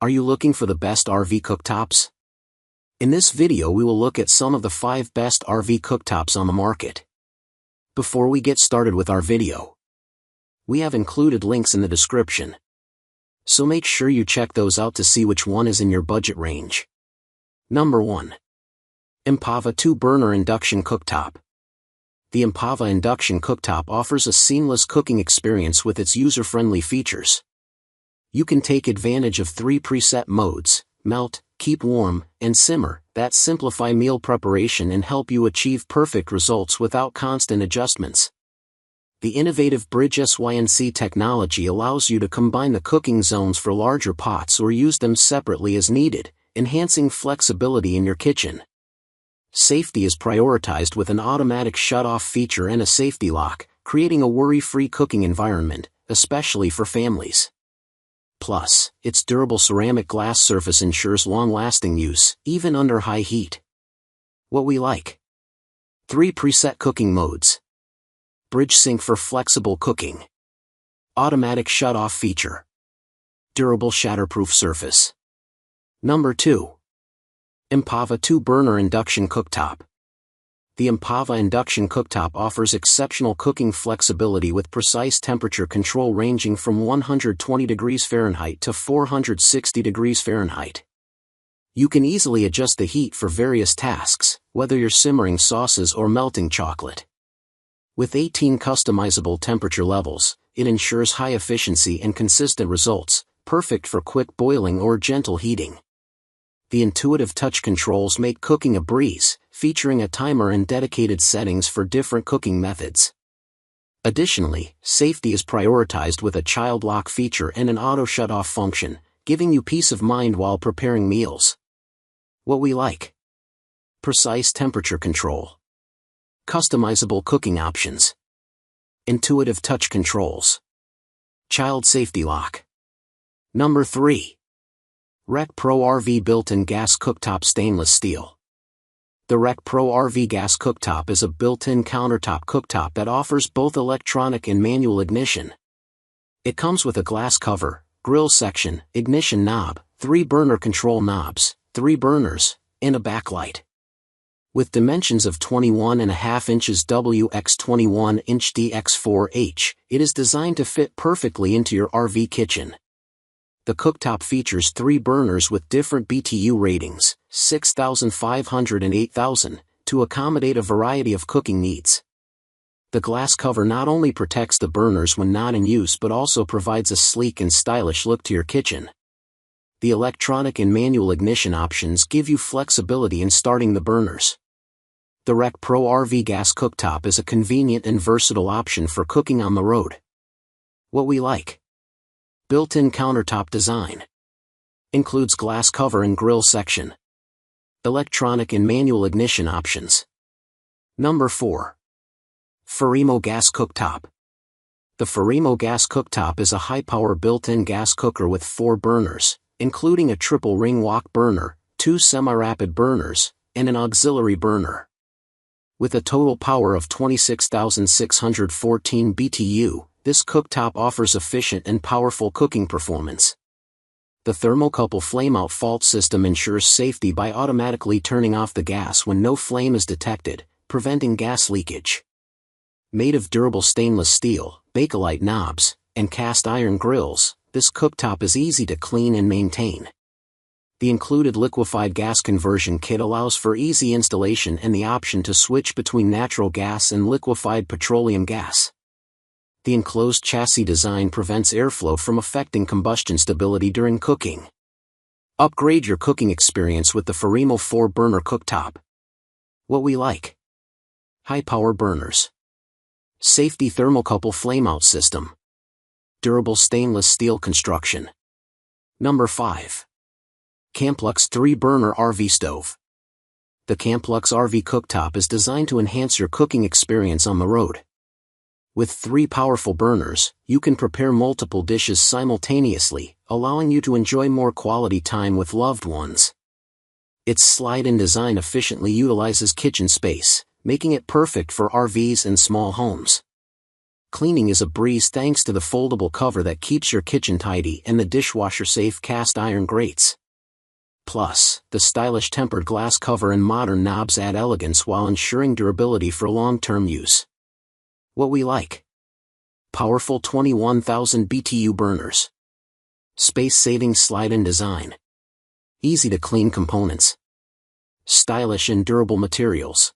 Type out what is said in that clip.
Are you looking for the best RV cooktops? In this video we will look at some of the 5 best RV cooktops on the market. Before we get started with our video, we have included links in the description, so make sure you check those out to see which one is in your budget range. Number 1. Empava 2-burner induction cooktop. The Empava induction cooktop offers a seamless cooking experience with its user-friendly features. You can take advantage of 3 preset modes: melt, keep warm, and simmer, that simplify meal preparation and help you achieve perfect results without constant adjustments. The innovative Bridge SYNC technology allows you to combine the cooking zones for larger pots or use them separately as needed, enhancing flexibility in your kitchen. Safety is prioritized with an automatic shut-off feature and a safety lock, creating a worry-free cooking environment, especially for families. Plus, its durable ceramic glass surface ensures long-lasting use, even under high heat. What we like: 3 preset cooking modes. Bridge sync for flexible cooking. Automatic shut-off feature. Durable shatterproof surface. Number 2. Empava 2-burner induction cooktop. The Empava induction cooktop offers exceptional cooking flexibility with precise temperature control ranging from 120 degrees Fahrenheit to 460 degrees Fahrenheit. You can easily adjust the heat for various tasks, whether you're simmering sauces or melting chocolate. With 18 customizable temperature levels, it ensures high efficiency and consistent results, perfect for quick boiling or gentle heating. The intuitive touch controls make cooking a breeze, featuring a timer and dedicated settings for different cooking methods. Additionally, safety is prioritized with a child lock feature and an auto shut-off function, giving you peace of mind while preparing meals. What we like: precise temperature control. Customizable cooking options. Intuitive touch controls. Child safety lock. Number 3. RecPro RV built-in gas cooktop stainless steel. The RecPro RV gas cooktop is a built-in countertop cooktop that offers both electronic and manual ignition. It comes with a glass cover, grill section, ignition knob, 3 burner control knobs, 3 burners, and a backlight. With dimensions of 21.5 inches W x 21 inch D x 4H, it is designed to fit perfectly into your RV kitchen. The cooktop features 3 burners with different BTU ratings, 6,500 and 8,000, to accommodate a variety of cooking needs. The glass cover not only protects the burners when not in use but also provides a sleek and stylish look to your kitchen. The electronic and manual ignition options give you flexibility in starting the burners. The RecPro RV gas cooktop is a convenient and versatile option for cooking on the road. What we like: built-in countertop design. Includes glass cover and grill section. Electronic and manual ignition options. Number 4. Forimo gas cooktop. The Forimo gas cooktop is a high-power built-in gas cooker with 4 burners, including a triple ring wok burner, 2 semi-rapid burners, and an auxiliary burner. With a total power of 26,614 BTU, this cooktop offers efficient and powerful cooking performance. The thermocouple flameout fault system ensures safety by automatically turning off the gas when no flame is detected, preventing gas leakage. Made of durable stainless steel, Bakelite knobs, and cast iron grills, this cooktop is easy to clean and maintain. The included liquefied gas conversion kit allows for easy installation and the option to switch between natural gas and liquefied petroleum gas. The enclosed chassis design prevents airflow from affecting combustion stability during cooking. Upgrade your cooking experience with the Forimo 4-burner cooktop. What we like: high-power burners. Safety thermocouple flameout system. Durable stainless steel construction. Number 5. CAMPLUX 3-burner RV stove. The CAMPLUX RV cooktop is designed to enhance your cooking experience on the road. With 3 powerful burners, you can prepare multiple dishes simultaneously, allowing you to enjoy more quality time with loved ones. Its slide-in design efficiently utilizes kitchen space, making it perfect for RVs and small homes. Cleaning is a breeze thanks to the foldable cover that keeps your kitchen tidy and the dishwasher-safe cast iron grates. Plus, the stylish tempered glass cover and modern knobs add elegance while ensuring durability for long-term use. What we like: powerful 21,000 BTU burners, space-saving slide-in design, easy-to-clean components, stylish and durable materials.